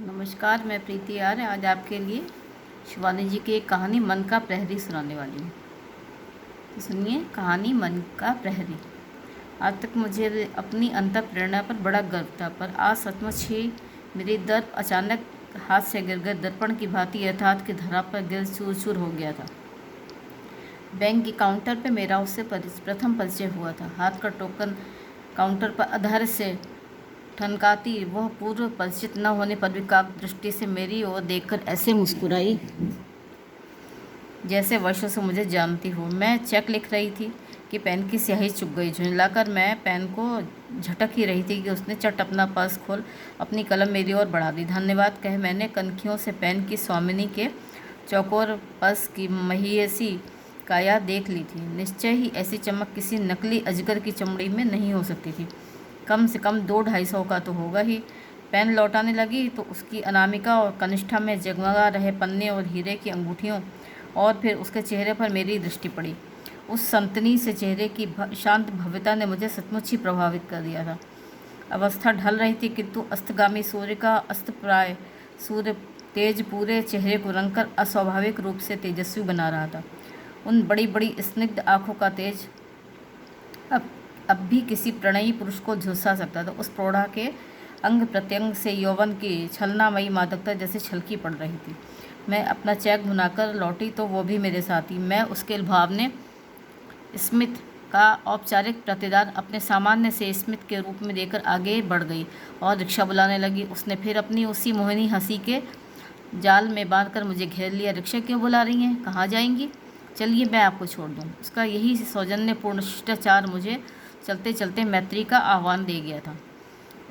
नमस्कार, मैं प्रीति आर्य आज आपके लिए शिवानी जी की एक कहानी मन का प्रहरी सुनाने वाली हूँ। तो सुनिए कहानी मन का प्रहरी। आज तक मुझे अपनी अंतर प्रेरणा पर बड़ा गर्व था, पर आज सचमुच ही मेरी दर्प अचानक हाथ से गिर गए दर्पण की भांति यथार्थ की धरा पर गिर चूर चूर हो गया था। बैंक के काउंटर पर मेरा उससे प्रथम परिचय हुआ था। हाथ का टोकन काउंटर पर आधार से ठनकाती वह पूर्व परिचित न होने पर भी काक दृष्टि से मेरी ओर देखकर ऐसे मुस्कुराई जैसे वर्षों से मुझे जानती हो। मैं चेक लिख रही थी कि पेन की स्याही चुक गई। झुंझलाकर मैं पेन को झटक ही रही थी कि उसने चट अपना पर्स खोल अपनी कलम मेरी ओर बढ़ा दी। धन्यवाद कह मैंने कनखियों से पेन की स्वामिनी के चौकोर पर्स की महियसी काया देख ली थी। निश्चय ही ऐसी चमक किसी नकली अजगर की चमड़ी में नहीं हो सकती थी। कम से कम 200-250 का तो होगा ही। पेन लौटाने लगी तो उसकी अनामिका और कनिष्ठा में जगमगा रहे पन्ने और हीरे की अंगूठियों और फिर उसके चेहरे पर मेरी दृष्टि पड़ी। उस संतनी से चेहरे की शांत भव्यता ने मुझे सचमुच ही प्रभावित कर दिया था। अवस्था ढल रही थी किंतु अस्तगामी सूर्य का अस्तप्राय सूर्य तेज पूरे चेहरे को रंगकर अस्वाभाविक रूप से तेजस्वी बना रहा था। उन बड़ी बड़ी स्निग्ध आँखों का तेज अब भी किसी प्रणयी पुरुष को झुलसा सकता था। उस प्रौढ़ा के अंग प्रत्यंग से यौवन की छलनामयी मादकता जैसे छलकी पड़ रही थी। मैं अपना चेक भुनाकर लौटी तो वो भी मेरे साथ ही। मैं उसके भावने स्मित का औपचारिक प्रतिदान अपने सामान्य से स्मित के रूप में देकर आगे बढ़ गई और रिक्शा बुलाने लगी। उसने फिर अपनी उसी मोहिनी हंसी के जाल में बांधकर मुझे घेर लिया। रिक्शा क्यों बुला रही हैं? कहाँ जाएंगी? चलिए मैं आपको छोड़ दूँ। उसका यही सौजन्यपूर्ण शिष्टाचार मुझे चलते चलते मैत्री का आह्वान दे गया था।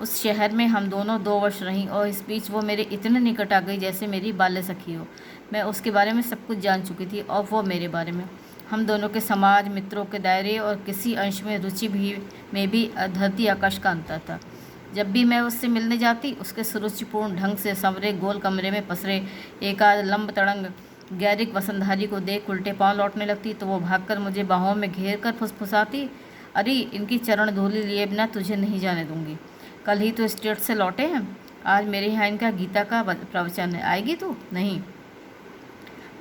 उस शहर में हम दोनों 2 वर्ष रहीं और इस बीच वो मेरे इतने निकट आ गई जैसे मेरी बाल्य सखी हो। मैं उसके बारे में सब कुछ जान चुकी थी और वो मेरे बारे में। हम दोनों के समाज मित्रों के दायरे और किसी अंश में रुचि भी धरती आकाश का अंतर था। जब भी मैं उससे मिलने जाती उसके सुरुचिपूर्ण ढंग से संवरे गोल कमरे में पसरे एकाध लंब तड़ंग गैरिक वसंतधारी को देख उल्टे पांव लौटने लगती तो वो भागकर मुझे बाहों में घेर कर फुसफुसाती, अरे इनकी चरण धूलि लिए बिना तुझे नहीं जाने दूंगी। कल ही तो स्टेट से लौटे हैं, आज मेरे यहाँ इनका गीता का प्रवचन है, आएगी तू? नहीं।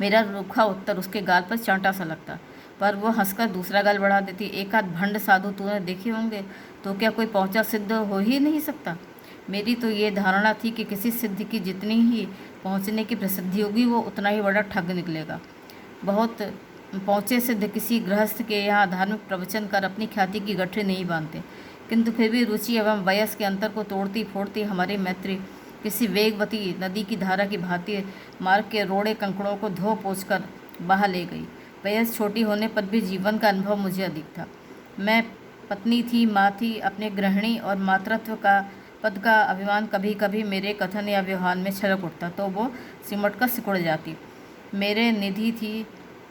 मेरा रूखा उत्तर उसके गाल पर चांटा सा लगता, पर वो हंसकर दूसरा गाल बढ़ा देती, एक आध भंड साधु तूने देखे होंगे, तो क्या कोई पहुंचा सिद्ध हो ही नहीं सकता? मेरी तो ये धारणा थी कि किसी सिद्ध की जितनी ही पहुंचने की प्रसिद्धि होगी वो उतना ही बड़ा ठग निकलेगा। बहुत पहुँचे सिद्ध किसी गृहस्थ के यहाँ धार्मिक प्रवचन कर अपनी ख्याति की गठरी नहीं बांधते, किंतु फिर भी रुचि एवं वयस के अंतर को तोड़ती फोड़ती हमारी मैत्री किसी वेगवती नदी की धारा की भांति मार्ग के रोड़े कंकड़ों को धो पोंछ कर बहा ले गई। वयस छोटी होने पर भी जीवन का अनुभव मुझे अधिक था। मैं पत्नी थी, माँ थी, अपने गृहिणी और मातृत्व का पद का अभिमान कभी कभी मेरे कथन या व्यवहार में छलक उठता तो वो सिमट कर सिकुड़ जाती। मेरे निधि थी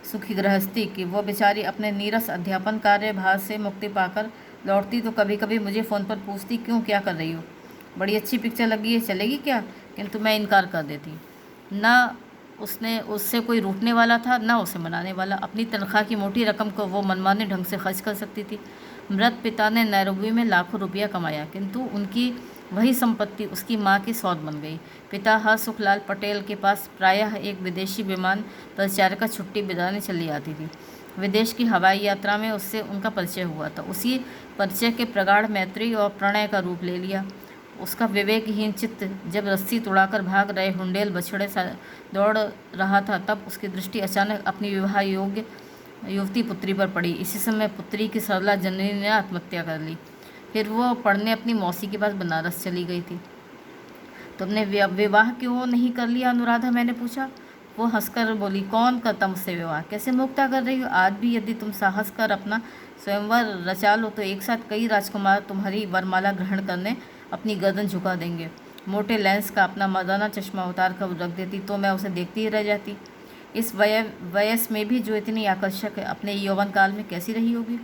सुखी गृहस्थी की वो बेचारी अपने नीरस अध्यापन कार्यभार से मुक्ति पाकर लौटती तो कभी कभी मुझे फ़ोन पर पूछती, क्यों, क्या कर रही हो? बड़ी अच्छी पिक्चर लगी है, चलेगी क्या? किंतु मैं इनकार कर देती। न उससे कोई रूठने वाला था, न उसे मनाने वाला। अपनी तनख्वाह की मोटी रकम को वो मनमाने ढंग से खर्च कर सकती थी। मृत पिता ने नैरोबी में लाखों रुपया कमाया, किंतु उनकी वही संपत्ति उसकी माँ की सौत बन गई। पिता हरसुखलाल पटेल के पास प्रायः एक विदेशी विमान परिचारिका छुट्टी बिताने चली आती थी। विदेश की हवाई यात्रा में उससे उनका परिचय हुआ था। उसी परिचय के प्रगाढ़ मैत्री और प्रणय का रूप ले लिया। उसका विवेकहीन चित्त जब रस्सी तुड़ाकर भाग रहे हुंडेल बछड़े सा दौड़ रहा था, तब उसकी दृष्टि अचानक अपनी विवाह योग्य युवती पुत्री पर पड़ी। इसी समय पुत्री की सरला जननी ने आत्महत्या कर ली। फिर वो पढ़ने अपनी मौसी के पास बनारस चली गई थी। तुमने विवाह क्यों नहीं कर लिया अनुराधा? मैंने पूछा। वो हंसकर बोली, कौन करता मुझसे विवाह? कैसे मुक्ता कर रही हो? आज भी यदि तुम साहस कर अपना स्वयंवर रचा लो तो एक साथ कई राजकुमार तुम्हारी वरमाला ग्रहण करने अपनी गर्दन झुका देंगे। मोटे लेंस का अपना मर्दाना चश्मा उतार कर रख देती तो मैं उसे देखती ही रह जाती। इस वयस में भी जो इतनी आकर्षक है, अपने यौवन काल में कैसी रही होगी?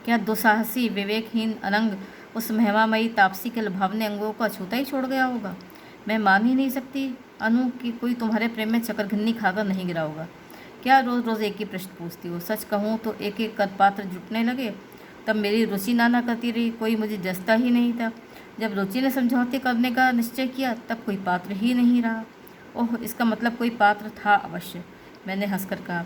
क्या दुस्साहसी विवेकहीन अनंग उस महिमामयी तापसी के लुभावने अंगों को अछूता ही छोड़ गया होगा? मैं मान ही नहीं सकती अनु कि कोई तुम्हारे प्रेम में चकरघिन्नी खाकर नहीं गिरा होगा। क्या रोज़ रोज़ एक ही प्रश्न पूछती हो? सच कहूँ तो एक एक कदपात्र जुटने लगे तब मेरी रुचि नाना करती रही, कोई मुझे जचता ही नहीं था। जब रुचि ने समझौते करने का निश्चय किया तब कोई पात्र ही नहीं रहा। ओह, इसका मतलब कोई पात्र था अवश्य, मैंने हंसकर कहा।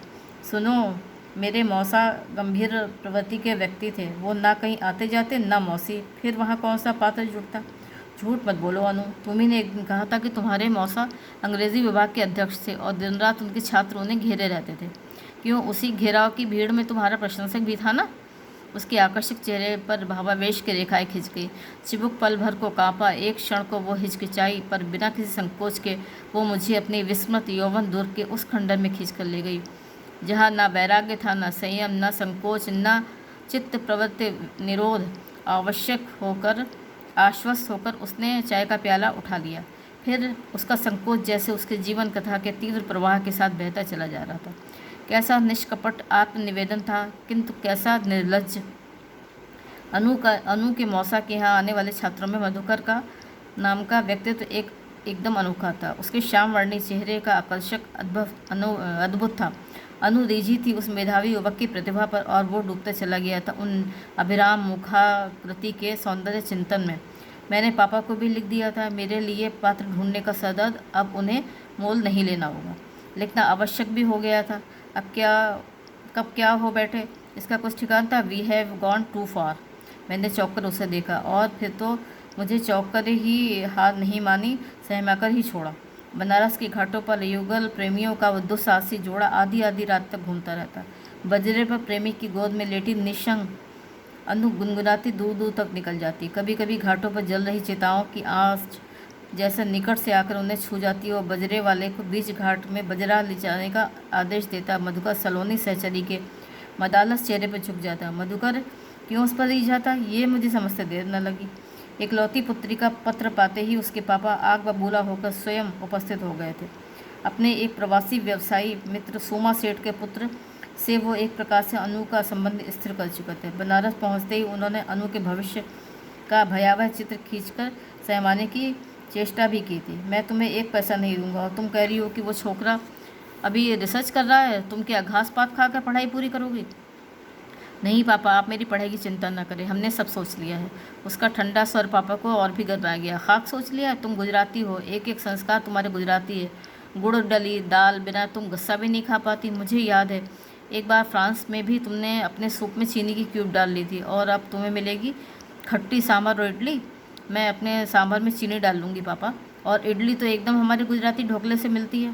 सुनो, मेरे मौसा गंभीर प्रवृत्ति के व्यक्ति थे। वो ना कहीं आते जाते ना मौसी, फिर वहाँ कौन सा पात्र जुड़ता। झूठ मत बोलो अनु, तुम्ही ने एक दिन कहा था कि तुम्हारे मौसा अंग्रेजी विभाग के अध्यक्ष थे और दिन रात उनके छात्र उन्हें घेरे रहते थे। क्यों, उसी घेराव की भीड़ में तुम्हारा प्रशंसक भी था ना। उसके आकर्षक चेहरे पर भावावेश की रेखाएं खिंच गई। चिबुक पल भर को कांपा, एक क्षण को वो हिचकिचाई, पर बिना किसी संकोच के वो मुझे अपनी विस्मृत यौवन दूर के उस खंडर में खींच कर ले गई, जहाँ ना वैराग्य था, ना संयम, ना संकोच, ना चित्त प्रवृत्ति निरोध। आश्वस्त होकर उसने चाय का प्याला उठा लिया। फिर उसका संकोच जैसे उसके जीवन कथा के तीव्र प्रवाह के साथ बहता चला जा रहा था। कैसा निष्कपट आत्मनिवेदन था, किंतु कैसा निर्लज्ज। अनु के मौसा के यहाँ आने वाले छात्रों में मधुकर का नाम का व्यक्तित्व एकदम अनोखा था। उसके श्याम वर्णी चेहरे का आकर्षक अद्भुत था। अनु रिझी थी उस मेधावी युवक की प्रतिभा पर और वो डूबता चला गया था उन अभिराम मुखाकृति के सौंदर्य चिंतन में। मैंने पापा को भी लिख दिया था, मेरे लिए पात्र ढूंढने का सदर्द अब उन्हें मोल नहीं लेना होगा। लिखना आवश्यक भी हो गया था। अब कब क्या हो बैठे इसका कुछ ठिकाना था। वी हैव गॉन टू फार। मैंने चौंक कर उसे देखा और फिर तो मुझे चौंक कर ही हार नहीं मानी, सहमाकर ही छोड़ा। बनारस के घाटों पर युगल प्रेमियों का वो दुस्साहसी जोड़ा आधी आधी रात तक घूमता रहता। बजरे पर प्रेमी की गोद में लेटी निशंग अनु गुनगुनाती दूर दूर तक निकल जाती। कभी कभी घाटों पर जल रही चिताओं की आँच जैसे निकट से आकर उन्हें छू जाती और बजरे वाले को बीच घाट में बजरा ले जाने का आदेश देता। मधुकर सलोनी सहचरी के मदालस चेहरे पर झुक जाता। मधुकर क्यों उस पर रिझा था, ये मुझे समझते देर न लगी। इकलौती पुत्री का पत्र पाते ही उसके पापा आग बबूला होकर स्वयं उपस्थित हो गए थे। अपने एक प्रवासी व्यवसायी मित्र सोमा सेठ के पुत्र से वो एक प्रकार से अनु का संबंध स्थिर कर चुके थे। बनारस पहुंचते ही उन्होंने अनु के भविष्य का भयावह चित्र खींचकर सहमाने की चेष्टा भी की थी। मैं तुम्हें एक पैसा नहीं दूंगा और तुम कह रही हो कि वो छोकरा अभी रिसर्च कर रहा है, तुम क्या घास पात खा कर पढ़ाई पूरी करोगी। नहीं पापा, आप मेरी पढ़ाई की चिंता न करें, हमने सब सोच लिया है। उसका ठंडा स्वर पापा को और भी गरमा गया। खाक सोच लिया, तुम गुजराती हो, एक एक संस्कार तुम्हारे गुजराती है। गुड़ डली दाल बिना तुम गस्सा भी नहीं खा पाती। मुझे याद है एक बार फ्रांस में भी तुमने अपने सूप में चीनी की क्यूब डाल ली थी और अब तुम्हें मिलेगी खट्टी सांभर और इडली। मैं अपने सांभर में चीनी डाल लूँगी पापा, और इडली तो एकदम हमारे गुजराती ढोकले से मिलती है।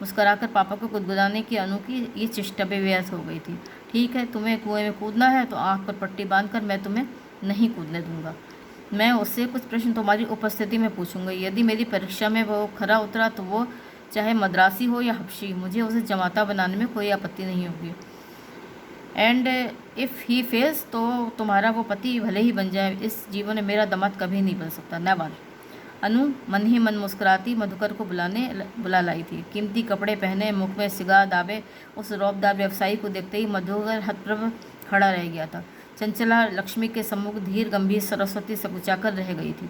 मुस्कराकर पापा को गुदगुदाने की अनु की ये चेष्टा भी व्यर्थ हो गई थी। ठीक है, तुम्हें कुएं में कूदना है तो आँख पर पट्टी बांधकर मैं तुम्हें नहीं कूदने दूंगा। मैं उससे कुछ प्रश्न तुम्हारी उपस्थिति में पूछूंगा। यदि मेरी परीक्षा में वो खरा उतरा तो वो चाहे मद्रासी हो या हबशी, मुझे उसे जमाता बनाने में कोई आपत्ति नहीं होगी। एंड इफ़ ही फेल्स तो तुम्हारा वो पति भले ही बन जाए, इस जीवन में मेरा दामाद कभी नहीं बन सकता। नेवर। अनु मन ही मन मुस्कुराती मधुकर को बुला लाई थी। कीमती कपड़े पहने, मुख में सिगार दाबे उस रौबदार व्यवसायी को देखते ही मधुकर हतप्रभ खड़ा रह गया था। चंचला लक्ष्मी के सम्मुख धीर गंभीर सरस्वती सकुचाकर रह गई थी।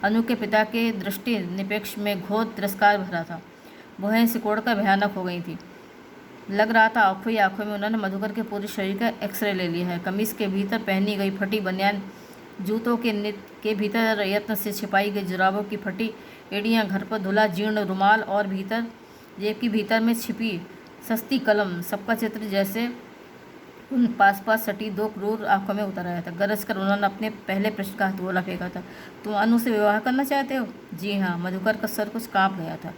अनु के पिता के दृष्टि निपेक्ष में घोर तिरस्कार भरा था। भुहें सिकोड़कर भयानक हो गई थी। लग रहा था आंखों ही आंखों में उन्होंने मधुकर के पूरे शरीर का एक्सरे ले लिया है। कमीज के भीतर पहनी गई फटी बनियान, जूतों के भीतर यत्न से छिपाई गई जुराबों की फटी एड़ियाँ, घर पर धुला जीर्ण रुमाल और भीतर जेब की भीतर में छिपी सस्ती कलम, सबका चित्र जैसे उन पास सटी दो क्रूर आंखों में उतर आया था। गरज कर उन्होंने अपने पहले प्रश्न का हथगोला फेंका था। तुम अनु से विवाह करना चाहते हो? जी हाँ। मधुकर का सर कुछ काँप गया था।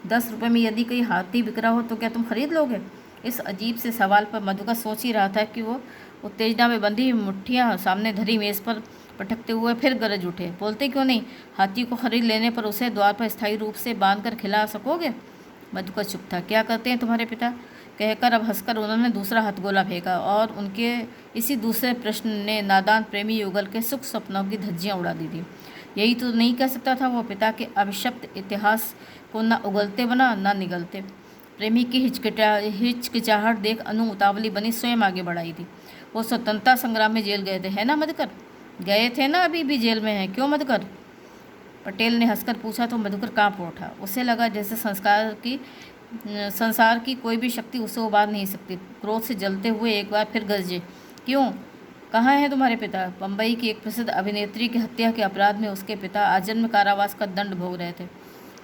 10 रुपये में यदि कोई हाथी बिक रहा हो तो क्या तुम खरीद लोगे? इस अजीब से सवाल पर मधुकर सोच ही रहा था कि वो उत्तेजना में बंधी मुट्ठियाँ सामने धरी मेज़ पर पटकते हुए फिर गरज उठे। बोलते क्यों नहीं? हाथी को खरीद लेने पर उसे द्वार पर स्थायी रूप से बांध कर खिला सकोगे। मधुकर चुप था। क्या करते हैं तुम्हारे पिता? कहकर अब हंसकर उन्होंने दूसरा हथगोला फेंका और उनके इसी दूसरे प्रश्न ने नादान प्रेमी युगल के सुख सपनों की धज्जियाँ उड़ा दी थी। यही तो नहीं कह सकता था वो पिता के अभिशप्त इतिहास को न उगलते बना न निगलते। प्रेमी की हिचकिचाहट देख अनु उतावली बनी स्वयं आगे बढ़ाई थी। वो स्वतंत्रता संग्राम में जेल गए थे, है ना मधुकर? गए थे ना, अभी भी जेल में हैं। क्यों मधुकर? पटेल ने हंसकर पूछा तो मधुकर काँप उठा। उसे लगा जैसे संसार की कोई भी शक्ति उसे उबार नहीं सकती। क्रोध से जलते हुए एक बार फिर गरजे। क्यों? कहाँ हैं तुम्हारे पिता? बम्बई की एक प्रसिद्ध अभिनेत्री की हत्या के अपराध में उसके पिता आजन्म कारावास का दंड भोग रहे थे।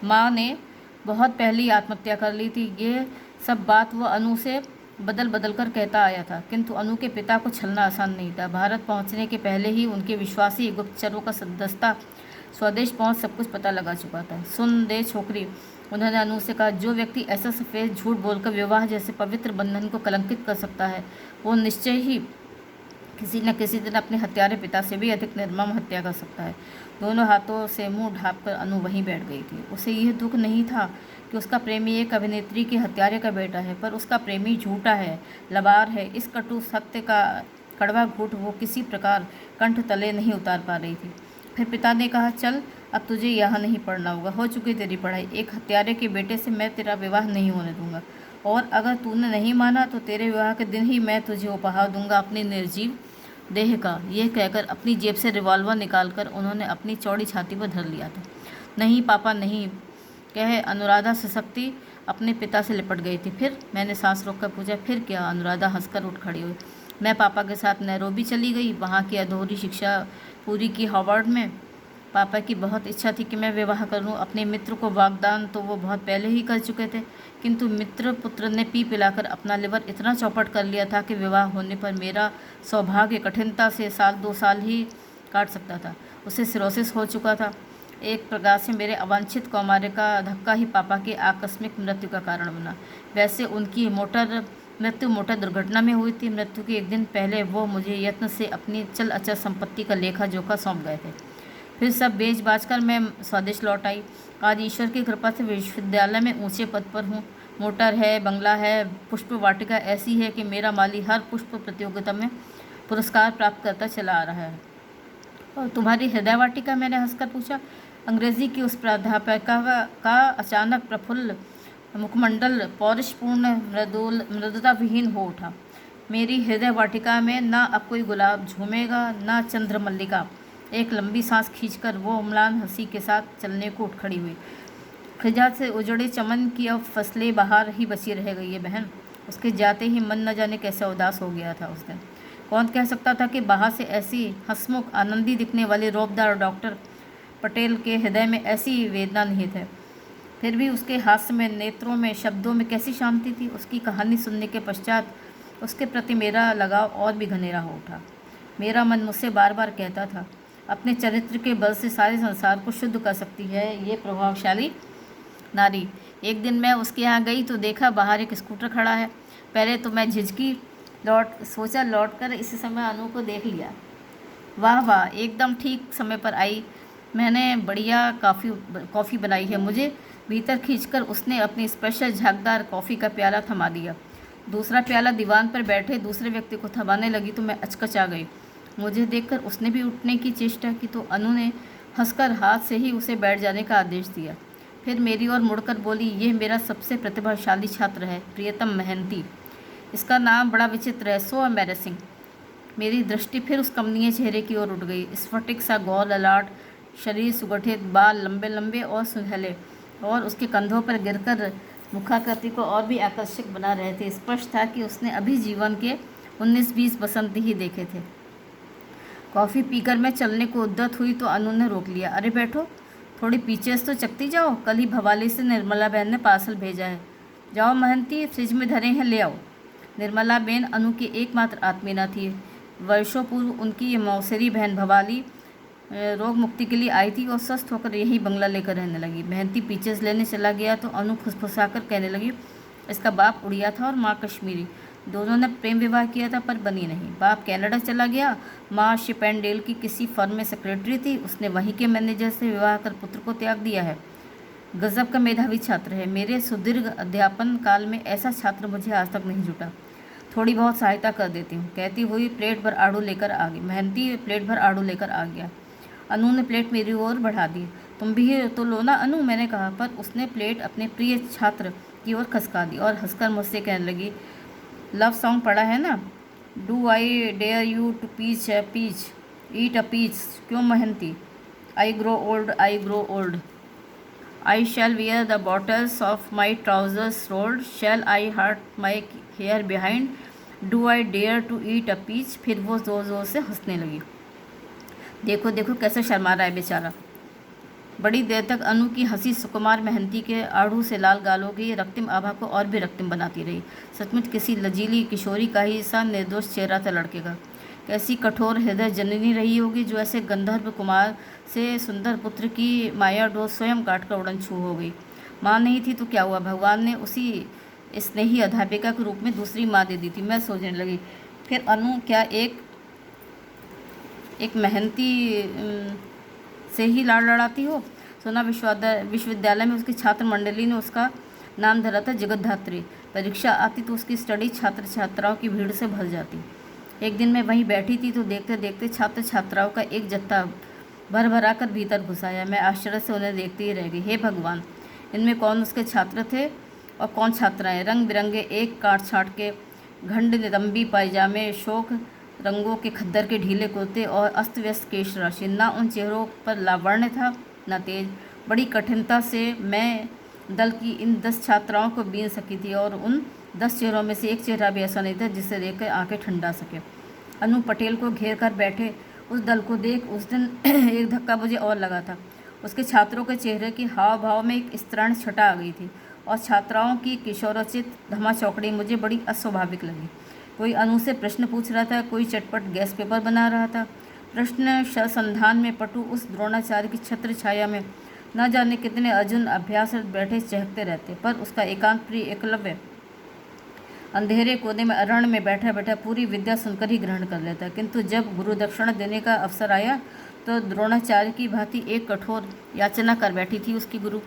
माँ ने बहुत पहले ही आत्महत्या कर ली थी। ये सब बात वो अनु से बदल बदल कर कहता आया था, किंतु अनु के पिता को छलना आसान नहीं था। भारत पहुंचने के पहले ही उनके विश्वासी गुप्तचरों का दस्ता स्वदेश पहुंच सब कुछ पता लगा चुका था। सुन दे छोकरी, उन्होंने अनु से कहा, जो व्यक्ति ऐसा सफ़ेद झूठ बोलकर विवाह जैसे पवित्र बंधन को कलंकित कर सकता है, वो निश्चय ही किसी न किसी दिन अपने हत्यारे पिता से भी अधिक निर्मम हत्या कर सकता है। दोनों हाथों से मुंह ढांपकर अनु वहीं बैठ गई थी। उसे यह दुख नहीं था कि उसका प्रेमी एक अभिनेत्री के हत्यारे का बेटा है, पर उसका प्रेमी झूठा है, लबार है। इस कटु सत्य का कड़वा घूंट वो किसी प्रकार कंठ तले नहीं उतार पा रही थी। फिर पिता ने कहा, चल अब तुझे यहाँ नहीं पढ़ना होगा, हो चुकी तेरी पढ़ाई। एक हत्यारे के बेटे से मैं तेरा विवाह नहीं होने दूंगा, और अगर तूने नहीं माना तो तेरे विवाह के दिन ही मैं तुझे उपहार दूंगा अपनी निर्जीव देह का। यह कहकर अपनी जेब से रिवॉल्वर निकालकर उन्होंने अपनी चौड़ी छाती पर धर लिया था। नहीं पापा नहीं, कह अनुराधा सशक्ति अपने पिता से लिपट गई थी। फिर? मैंने सांस रोककर पूछा। फिर क्या? अनुराधा हंसकर उठ खड़ी हुई। मैं पापा के साथ नैरोबी चली गई, वहाँ की अधूरी शिक्षा पूरी की हार्वर्ड में। पापा की बहुत इच्छा थी कि मैं विवाह करूं। अपने मित्र को वागदान तो वो बहुत पहले ही कर चुके थे, किंतु मित्र पुत्र ने पी पिलाकर अपना लिवर इतना चौपट कर लिया था कि विवाह होने पर मेरा सौभाग्य कठिनता से 1-2 साल ही काट सकता था। उसे सिरोसिस हो चुका था। एक प्रकार से मेरे अवांछित कौमार्य का धक्का ही पापा की आकस्मिक मृत्यु का कारण बना। वैसे उनकी मृत्यु मोटर दुर्घटना में हुई थी। मृत्यु के एक दिन पहले वो मुझे यत्न से अपनी चल अचल संपत्ति का लेखा जोखा सौंप गए थे। फिर सब बेच बाच कर मैं स्वदेश लौट आई। आज ईश्वर की कृपा से विश्वविद्यालय में ऊंचे पद पर हूँ। मोटर है, बंगला है, पुष्प वाटिका ऐसी है कि मेरा माली हर पुष्प प्रतियोगिता में पुरस्कार प्राप्त करता चला आ रहा है। और तुम्हारी हृदय वाटिका? मैंने हंसकर पूछा। अंग्रेजी की उस प्राध्यापिका का अचानक प्रफुल्ल मुखमंडल पौरुषपूर्ण मृदुता विहीन हो उठा। मेरी हृदय वाटिका में ना अब कोई गुलाब झूमेगा, ना चंद्रमल्लिका। एक लंबी सांस खींचकर वो उम्लान हंसी के साथ चलने को उठ खड़ी हुई। खिजा से उजड़े चमन की अब फसलें बाहर ही बची रह गई है बहन। उसके जाते ही मन न जाने कैसे उदास हो गया था उस दिन। कौन कह सकता था कि बाहर से ऐसी हंसमुख आनंदी दिखने वाले रौबदार डॉक्टर पटेल के हृदय में ऐसी वेदना निहित है। फिर भी उसके हास्य में, नेत्रों में, शब्दों में कैसी शांति थी। उसकी कहानी सुनने के पश्चात उसके प्रति मेरा लगाव और भी घनेरा हो उठा। मेरा मन मुझसे बार बार कहता था, अपने चरित्र के बल से सारे संसार को शुद्ध कर सकती है ये प्रभावशाली नारी। एक दिन मैं उसके यहाँ गई तो देखा बाहर एक स्कूटर खड़ा है। पहले तो मैं झिझकी, सोचा लौट कर इसी समय अनु को देख लिया। वाह वाह, एकदम ठीक समय पर आई। मैंने बढ़िया कॉफ़ी बनाई है। मुझे भीतर खींचकर उसने अपनी स्पेशल झागदार कॉफ़ी का प्याला थमा दिया। दूसरा प्याला दीवान पर बैठे दूसरे व्यक्ति को थमाने लगी तो मैं अचकचा गई। मुझे देखकर उसने भी उठने की चेष्टा की तो अनु ने हंसकर हाथ से ही उसे बैठ जाने का आदेश दिया। फिर मेरी ओर मुड़कर बोली, यह मेरा सबसे प्रतिभाशाली छात्र है, प्रियतम महंती। इसका नाम बड़ा विचित्र है, सो एम्बैरेसिंग। मेरी दृष्टि फिर उस कमनीय चेहरे की ओर उठ गई। स्फटिक सा गौर ललाट, शरीर सुगठित, बाल लंबे लंबे और सुनहले, और उसके कंधों पर गिरकर मुखाकृति को और भी आकर्षक बना रहे थे। स्पष्ट था कि उसने अभी जीवन के 19-20 बसंत ही देखे थे। कॉफ़ी पीकर मैं चलने को उद्यत हुई तो अनु ने रोक लिया। अरे बैठो, थोड़ी पीछे तो चकती जाओ, कल ही भवाली से निर्मला बहन ने पार्सल भेजा है। जाओ महंती, फ्रिज में धरे हैं, ले आओ। निर्मला बहन अनु की एकमात्र आत्मीना थी। वर्षों पूर्व उनकी मौसेरी बहन भवाली रोग मुक्ति के लिए आई थी और स्वस्थ होकर यही बंगला लेकर रहने लगी। महंती पीछे से लेने चला गया तो अनु फुसफुसाकर कहने लगी, इसका बाप उड़िया था और माँ कश्मीरी। दोनों ने प्रेम विवाह किया था पर बनी नहीं। बाप कनाडा चला गया, माँ शिपेंडेल की किसी फर्म में सेक्रेटरी थी। उसने वहीं के मैनेजर से विवाह कर पुत्र को त्याग दिया है। गजब का मेधावी छात्र है। मेरे सुदीर्घ अध्यापन काल में ऐसा छात्र मुझे आज तक नहीं जुटा। थोड़ी बहुत सहायता कर देती हूँ, कहती हुई प्लेट भर आड़ू लेकर आ गई। महंती प्लेट भर आड़ू लेकर आ गया। अनु ने प्लेट मेरी ओर बढ़ा दी। तुम भी तो लो ना अनु, मैंने कहा, पर उसने प्लेट अपने प्रिय छात्र की ओर खसका दी और हंसकर मुझसे कहने लगी, लव सॉन्ग पढ़ा है ना, do I dare you to peach eat a peach. क्यों महंती? I grow old I shall wear the bottles of my trousers rolled, shall I hurt my hair behind, do I dare to eat a peach. फिर वो ज़ोर ज़ोर से हंसने लगी। देखो देखो कैसे शर्मा रहा है बेचारा। बड़ी देर तक अनु की हंसी सुकुमार मेहंती के आड़ू से लाल गालों की रक्तिम आभा को और भी रक्तिम बनाती रही। सचमुच किसी लजीली किशोरी का ही सा निर्दोष चेहरा था लड़के का। कैसी कठोर हृदय जननी रही होगी जो ऐसे गंधर्व कुमार से सुंदर पुत्र की माया डोर स्वयं काटकर उड़न छू हो गई। माँ नहीं थी तो क्या हुआ, भगवान ने उसी स्नेही अध्यापिका के रूप में दूसरी माँ दे दी थी। मैं सोचने लगी, फिर अनु क्या एक मेहनती से ही लाड़ लड़ाती हो। सोना विश्वविद्यालय में उसकी छात्र मंडली ने उसका नाम धरा था जगतधात्री। परीक्षा आती तो उसकी स्टडी छात्र छात्राओं की भीड़ से भर जाती। एक दिन मैं वहीं बैठी थी तो देखते देखते छात्र छात्राओं का एक जत्था भर भरा कर भीतर घुस आया। मैं आश्चर्य से उन्हें देखती ही रह गई। हे भगवान, इनमें कौन उसके छात्र थे और कौन छात्राएं। रंग बिरंगे एक काट छाट के घंड नितंबी पायजामे, शोक रंगों के खद्दर के ढीले कुर्ते और अस्त व्यस्त केश राशि। ना उन चेहरों पर लावण्य था न तेज। बड़ी कठिनता से मैं दल की इन 10 छात्राओं को बीन सकी थी और उन 10 चेहरों में से एक चेहरा भी ऐसा नहीं था जिसे देखकर आंखें ठंडा सके। अनु पटेल को घेर कर बैठे उस दल को देख उस दिन एक धक्का मुझे और लगा था। उसके छात्रों के चेहरे की हाव भाव में एक स्तरण छटा आ गई थी और छात्राओं की किशोरोचित धमाचौकड़ी मुझे बड़ी अस्वाभाविक लगी। कोई अनु से प्रश्न पूछ रहा था, कोई चटपट गैस पेपर बना रहा था। प्रश्न संधान में पटु उस द्रोणाचार्य की छत्र छाया में न जाने कितने अर्जुन अभ्यासरत बैठे चहकते रहते, पर उसका एकांत प्रिय एकलव्य अंधेरे कोने में अरण्य में बैठा बैठा पूरी विद्या सुनकर ही ग्रहण कर लेता। किंतु जब गुरु दक्षिणा देने का अवसर आया तो द्रोणाचार्य की भांति एक कठोर याचना कर बैठी थी उसकी गुरु।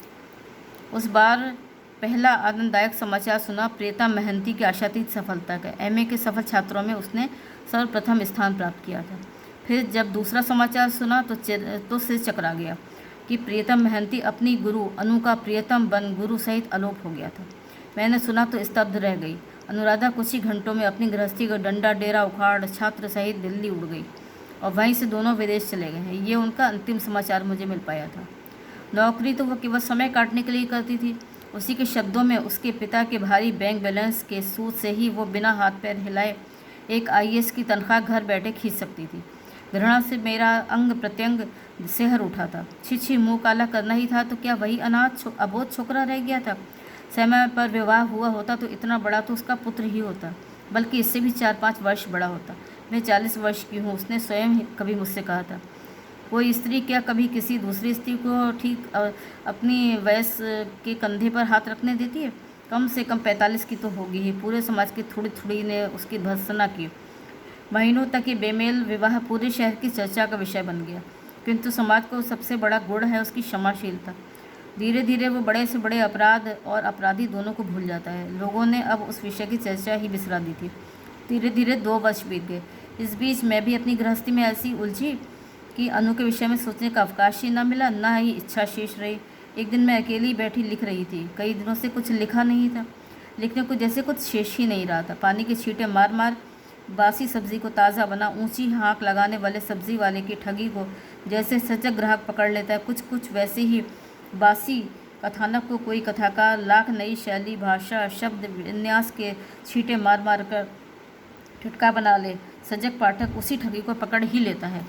उस बार पहला आनंददायक समाचार सुना प्रियता मेहंती की आशातीत सफलता का। एमए के सफल छात्रों में उसने सर्वप्रथम स्थान प्राप्त किया था। फिर जब दूसरा समाचार सुना तो सिर चकरा गया कि प्रियतम मेहंती अपनी गुरु अनु का प्रियतम बन गुरु सहित अलोप हो गया था। मैंने सुना तो स्तब्ध रह गई। अनुराधा कुछ ही घंटों में अपनी गृहस्थी का डंडा डेरा उखाड़ छात्र सहित दिल्ली उड़ गई और वहीं से दोनों विदेश चले गए हैं। ये उनका अंतिम समाचार मुझे मिल पाया था। नौकरी तो वह केवल समय काटने के लिए करती थी। उसी के शब्दों में उसके पिता के भारी बैंक बैलेंस के सूद से ही वो बिना हाथ पैर हिलाए एक आईएएस की तनख्वाह घर बैठे खींच सकती थी। घृणा से मेरा अंग प्रत्यंग सिहर उठा था। छी मुँह काला करना ही था तो क्या वही अनाथ अबोध छोकरा रह गया था। समय पर विवाह हुआ होता तो इतना बड़ा तो उसका पुत्र ही होता, बल्कि इससे भी 4-5 वर्ष बड़ा होता। मैं 40 वर्ष की हूँ, उसने स्वयं कभी मुझसे कहा था। कोई स्त्री क्या कभी किसी दूसरी स्त्री को ठीक अपनी वयस के कंधे पर हाथ रखने देती है। कम से कम 45 की तो होगी ही। पूरे समाज की थोड़ी थोड़ी ने उसकी भर्त्सना की। महीनों तक ये बेमेल विवाह पूरे शहर की चर्चा का विषय बन गया। किंतु समाज को सबसे बड़ा गुण है उसकी क्षमाशीलता। धीरे धीरे वो बड़े से बड़े अपराध और अपराधी दोनों को भूल जाता है। लोगों ने अब उस विषय की चर्चा ही बिसरा दी थी। धीरे धीरे 2 वर्ष बीत गए। इस बीच मैं भी अपनी गृहस्थी में ऐसी उलझी कि अनु के विषय में सोचने का अवकाश ही न मिला, न ही इच्छा शेष रही। एक दिन मैं अकेली बैठी लिख रही थी। कई दिनों से कुछ लिखा नहीं था। लिखने को जैसे कुछ शेष ही नहीं रहा था। पानी के छींटे मार मार बासी सब्जी को ताज़ा बना ऊंची हाँक लगाने वाले सब्जी वाले की ठगी को जैसे सजग ग्राहक पकड़ लेता है, कुछ वैसे ही बासी कथानक को कोई कथाकार लाख नई शैली भाषा शब्द विन्यास के छींटे मार मार कर ठुटका बना ले, सजग पाठक उसी ठगी को पकड़ ही लेता है।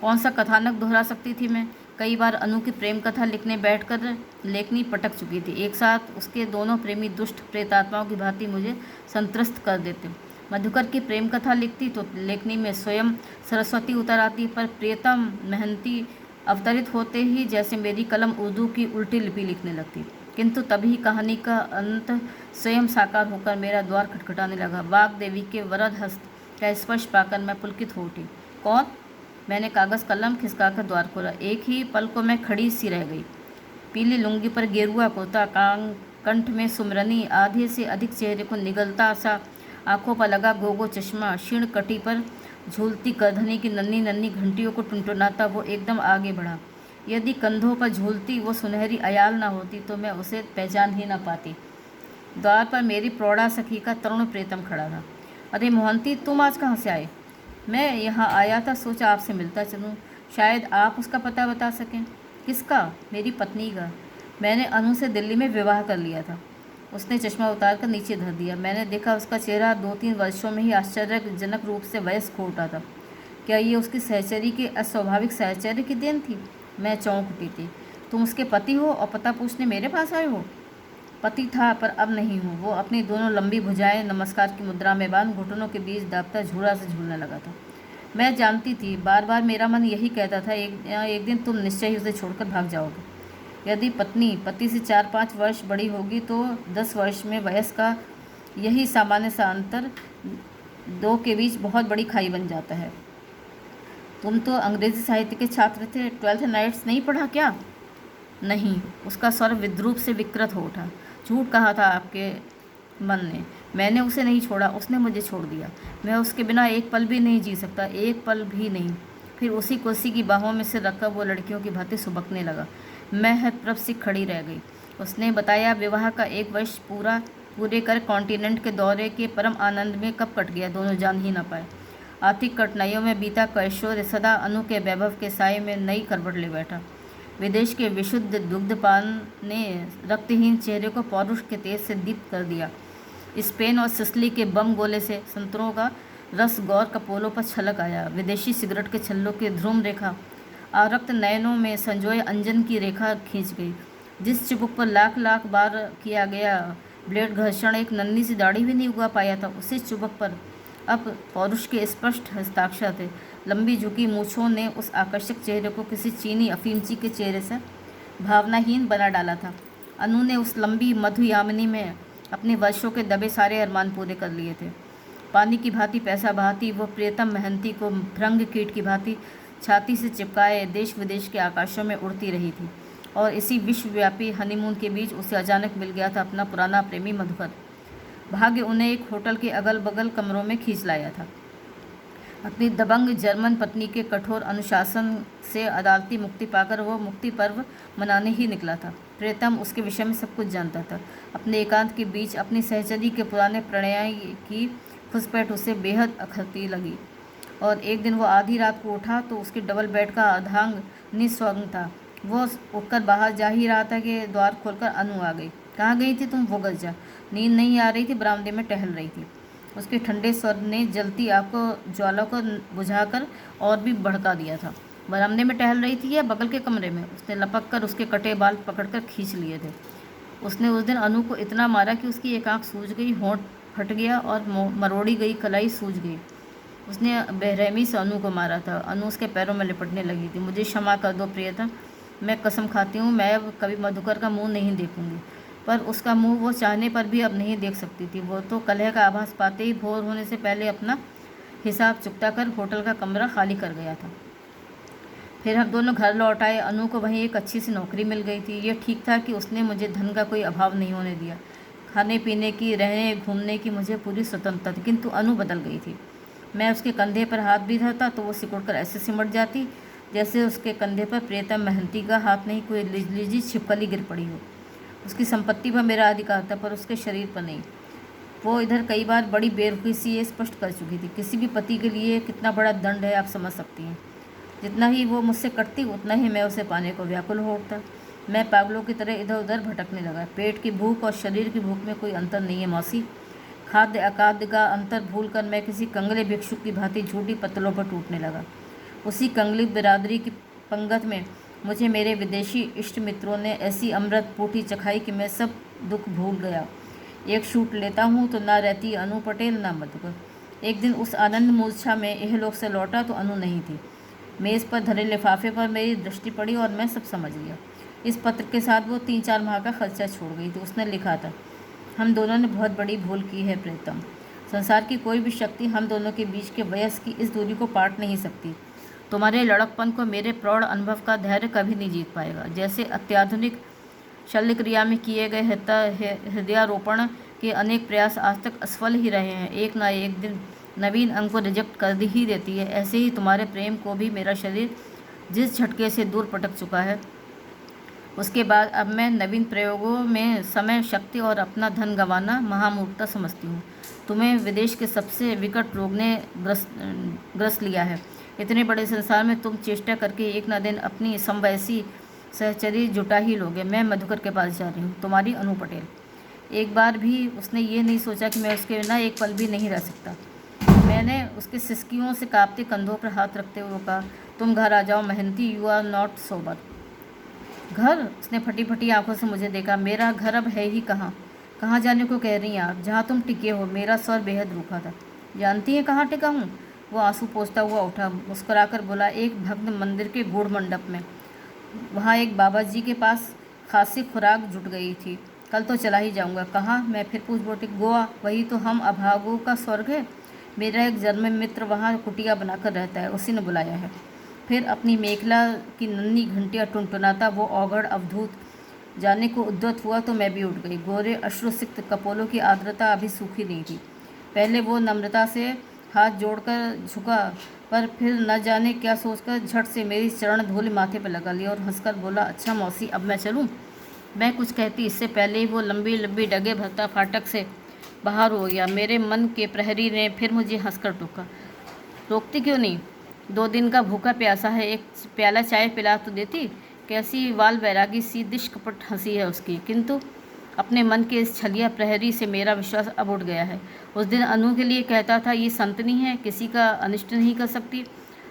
कौन सा कथानक दोहरा सकती थी मैं। कई बार अनु की प्रेम कथा लिखने बैठकर लेखनी पटक चुकी थी। एक साथ उसके दोनों प्रेमी दुष्ट प्रेतात्माओं की भांति मुझे संत्रस्त कर देते। मधुकर की प्रेम कथा लिखती तो लेखनी में स्वयं सरस्वती उतर आती, पर प्रियतम मेहंती अवतरित होते ही जैसे मेरी कलम उर्दू की उल्टी लिपि लिखने लगती। किंतु तभी कहानी का अंत स्वयं साकार होकर मेरा द्वार खटखटाने लगा। वाग देवी के वरद हस्त का स्पर्श पाकर मैं पुलकित हो उठी। कौन? मैंने कागज़ कलम खिसकाकर द्वार खोला। एक ही पल को मैं खड़ी सी रह गई। पीली लुंगी पर गेरुआ कुर्ता, कंठ में सुमरनी, आधे से अधिक चेहरे को निगलता सा आंखों पर लगा गोगो चश्मा, क्षीण कटी पर झूलती करधनी की नन्ही नन्ही घंटियों को टुनटुनाता वो एकदम आगे बढ़ा। यदि कंधों पर झूलती वो सुनहरी अयाल ना होती तो मैं उसे पहचान ही ना पाती। द्वार पर मेरी प्रौढ़ा सखी का तरुण प्रीतम खड़ा था। अरे मोहंती, तुम आज कहाँ से आए? मैं यहाँ आया था, सोचा आपसे मिलता चलूँ, शायद आप उसका पता बता सकें। किसका? मेरी पत्नी का। मैंने अनु से दिल्ली में विवाह कर लिया था। उसने चश्मा उतार कर नीचे धर दिया। मैंने देखा उसका चेहरा 2-3 वर्षों में ही आश्चर्यजनक रूप से वयस्क हो उठा था। क्या ये उसकी सहचरी के अस्वाभाविक सहचर्य की देन थी? मैं चौंक उठी थी। तुम उसके पति हो और पता पूछने मेरे पास आए हो? पति था पर अब नहीं हूँ। वो अपनी दोनों लंबी भुजाएं नमस्कार की मुद्रा में बांध घुटनों के बीच दाबता झूला से झूलने लगा था। मैं जानती थी, बार बार मेरा मन यही कहता था, एक दिन तुम निश्चय ही उसे छोड़कर भाग जाओगे। यदि पत्नी पति से 4-5 वर्ष बड़ी होगी तो 10 वर्ष में वयस का यही सामान्य सा अंतर दो के बीच बहुत बड़ी खाई बन जाता है। तुम तो अंग्रेजी साहित्य के छात्र थे, 12th नाइट्स नहीं पढ़ा क्या? नहीं, उसका स्वर विद्रूप से विकृत हो उठा। झूठ कहा था आपके मन ने। मैंने उसे नहीं छोड़ा, उसने मुझे छोड़ दिया। मैं उसके बिना एक पल भी नहीं जी सकता, एक पल भी नहीं। फिर उसी को उसी की बाहों में से रखकर वो लड़कियों की भांति सुबकने लगा। मैं हतप्रभ सी खड़ी रह गई। उसने बताया विवाह का 1 वर्ष पूरे कर कॉन्टिनेंट के दौरे के परम आनंद में कब कट गया, दोनों जान ही न पाए। आर्थिक कठिनाइयों में बीता कैशोर सदा अनु के वैभव के साये में नई करवट ले बैठा। विदेश के विशुद्ध दुग्धपान ने रक्तहीन चेहरे को पौरुष के तेज से दीप्त कर दिया। स्पेन और सिसली के बम गोले से संतरों का रस गौर कपोलों पर छलक आया। विदेशी सिगरेट के छल्लों की ध्रुम रेखा आरक्त नयनों में संजोए अंजन की रेखा खींच गई। जिस चिबुक पर लाख लाख बार किया गया ब्लेड घर्षण एक नन्ही सी दाढ़ी भी नहीं उगा पाया था, उसी चुबक पर अब पौरुष के स्पष्ट हस्ताक्षर थे। लंबी झुकी मूछों ने उस आकर्षक चेहरे को किसी चीनी अफीमची के चेहरे से भावनाहीन बना डाला था। अनु ने उस लंबी मधुयामिनी में अपने वर्षों के दबे सारे अरमान पूरे कर लिए थे। पानी की भांति पैसा बहाती वो प्रियतम मेहनती को भृंग कीट की भांति छाती से चिपकाए देश विदेश के आकाशों में उड़ती रही थी। और इसी विश्वव्यापी हनीमून के बीच उसे अचानक मिल गया था अपना पुराना प्रेमी मधुकर। भाग्य उन्हें एक होटल के अगल बगल कमरों में खींच लाया था। अपनी दबंग जर्मन पत्नी के कठोर अनुशासन से अदालती मुक्ति पाकर वो मुक्ति पर्व मनाने ही निकला था। प्रियतम उसके विषय में सब कुछ जानता था। अपने एकांत के बीच अपनी सहचरी के पुराने प्रणय की घुसपैठ उसे बेहद अखरती लगी। और एक दिन वो आधी रात को उठा तो उसके डबल बेड का अर्धांग निस्वंग था। वो उठकर बाहर जा ही रहा था कि द्वार खोलकर अनु आ गई। कहाँ गई थी तुम? वो गजा। नींद नहीं आ रही थी, बरामदे में टहल रही थी। उसके ठंडे स्वर ने जलती आग को ज्वाला को बुझाकर और भी भड़का दिया था। बरामदे में टहल रही थी या बगल के कमरे में? उसने लपक कर उसके कटे बाल पकड़कर खींच लिए थे। उसने उस दिन अनु को इतना मारा कि उसकी एक आँख सूज गई, होंठ फट गया और मरोड़ी गई कलाई सूज गई। उसने बेरहमी से अनु को मारा था। अनु उसके पैरों में लिपटने लगी थी। मुझे क्षमा कर दो प्रियतम, मैं कसम खाती हूँ मैं अब कभी मधुकर का मुंह नहीं देखूंगी। पर उसका मुंह वो चाहने पर भी अब नहीं देख सकती थी। वो तो कलह का आभास पाते ही भोर होने से पहले अपना हिसाब चुकता कर होटल का कमरा खाली कर गया था। फिर हम दोनों घर लौट आए। अनु को वहीं एक अच्छी सी नौकरी मिल गई थी। ये ठीक था कि उसने मुझे धन का कोई अभाव नहीं होने दिया। खाने पीने की, रहने घूमने की मुझे पूरी स्वतंत्रता थी। किंतु अनु बदल गई थी। मैं उसके कंधे पर हाथ भी धरता तो वो सिकुड़कर ऐसे सिमट जाती जैसे उसके कंधे पर प्रियतम मेहनती का हाथ नहीं, कोई लिजी छिपकली गिर पड़ी हो। उसकी संपत्ति पर मेरा अधिकार था पर उसके शरीर पर नहीं। वो इधर कई बार बड़ी बेरुखी सी ये स्पष्ट कर चुकी थी। किसी भी पति के लिए कितना बड़ा दंड है आप समझ सकती हैं। जितना ही वो मुझसे कटती उतना ही मैं उसे पाने को व्याकुल हो उठता। मैं पागलों की तरह इधर उधर भटकने लगा। पेट की भूख और शरीर की भूख में कोई अंतर नहीं है मौसी। खाद्य अखाद्य का अंतर भूलकर मैं किसी कंगले भिक्षुक की भांति झूठी पत्तलों पर टूटने लगा। उसी कंगली बिरादरी की पंगत में मुझे मेरे विदेशी इष्ट मित्रों ने ऐसी अमृत पूठी चखाई कि मैं सब दुख भूल गया। एक शूट लेता हूँ तो ना रहती अनु पटेल ना मधुकर। एक दिन उस आनंद मूर्छा में इहलोक से लौटा तो अनु नहीं थी। मेज़ पर धरे लिफाफे पर मेरी दृष्टि पड़ी और मैं सब समझ गया। इस पत्र के साथ वो 3-4 माह का खर्चा छोड़ गई थी। उसने लिखा था, हम दोनों ने बहुत बड़ी भूल की है प्रीतम। संसार की कोई भी शक्ति हम दोनों के बीच के वयस की इस दूरी को पाट नहीं सकती। तुम्हारे लड़कपन को मेरे प्रौढ़ अनुभव का धैर्य कभी नहीं जीत पाएगा। जैसे अत्याधुनिक शल्य क्रिया में किए गए हृदयारोपण के अनेक प्रयास आज तक असफल ही रहे हैं, एक ना एक दिन नवीन अंग को रिजेक्ट कर ही देती है, ऐसे ही तुम्हारे प्रेम को भी मेरा शरीर जिस झटके से दूर पटक चुका है, उसके बाद अब मैं नवीन प्रयोगों में समय, शक्ति और अपना धन गंवाना महामूर्खता समझती हूँ। तुम्हें विदेश के सबसे विकट रोग ने ग्रस्त लिया है। इतने बड़े संसार में तुम चेष्टा करके एक न दिन अपनी समवयसी सहचरी जुटा ही लोगे। मैं मधुकर के पास जा रही हूँ। तुम्हारी अनु पटेल। एक बार भी उसने ये नहीं सोचा कि मैं उसके बिना एक पल भी नहीं रह सकता। मैंने उसके सिसकियों से कांपते कंधों पर हाथ रखते हुए कहा, तुम घर आ जाओ मेहनती, यू आर नॉट सोबर। घर? उसने फटी फटी आंखों से मुझे देखा। मेरा घर अब है ही कहाँ? कहाँ जाने को कह रही हैं आप? जहाँ तुम टिके हो। मेरा स्वर बेहद रूखा था। जानती हैं कहाँ टिका हूँ? वो आंसू पोंछता हुआ उठा, मुस्कुराकर बोला, एक भक्त मंदिर के गूढ़ मंडप में। वहाँ एक बाबा जी के पास खासी खुराक जुट गई थी। कल तो चला ही जाऊँगा। कहाँ? मैं फिर पूछ बोटी। गोवा, वही तो हम अभागों का स्वर्ग है। मेरा एक जर्मन मित्र वहाँ कुटिया बनाकर रहता है, उसी ने बुलाया है। फिर अपनी मेखला की नन्ही घंटियाँ टुनटुनाता वो औघड़ अवधूत जाने को उद्यत हुआ तो मैं भी उठ गई। गोरे अश्रुसिक्त कपोलों की आर्द्रता अभी सूखी नहीं थी। पहले वो नम्रता से हाथ जोड़कर झुका, पर फिर न जाने क्या सोचकर झट से मेरी चरण धूल माथे पर लगा ली और हंसकर बोला, अच्छा मौसी, अब मैं चलूं? मैं कुछ कहती इससे पहले ही वो लंबी लंबी डगे भरता फाटक से बाहर हो गया। मेरे मन के प्रहरी ने फिर मुझे हंसकर टोका, रोकती क्यों नहीं? 2 दिन का भूखा प्यासा है, एक प्याला चाय पिला तो देती। कैसी वाल बैरागी सी दिश कपट हंसी है उसकी। किंतु अपने मन के इस छलिया प्रहरी से मेरा विश्वास अब उठ गया है। उस दिन अनु के लिए कहता था, ये संतनी है, किसी का अनिष्ट नहीं कर सकती।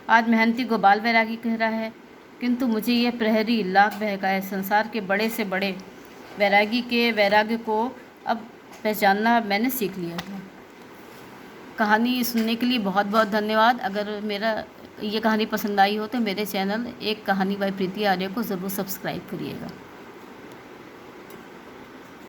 आज मेहनती को बाल बैरागी कह रहा है। किंतु मुझे यह प्रहरी लाख बहकाए, संसार के बड़े से बड़े वैरागी के वैराग्य को अब पहचानना मैंने सीख लिया है। कहानी सुनने के लिए बहुत बहुत धन्यवाद। अगर मेरा ये कहानी पसंद आई हो तो मेरे चैनल एक कहानी बाय प्रीति आर्य को ज़रूर सब्सक्राइब करिएगा।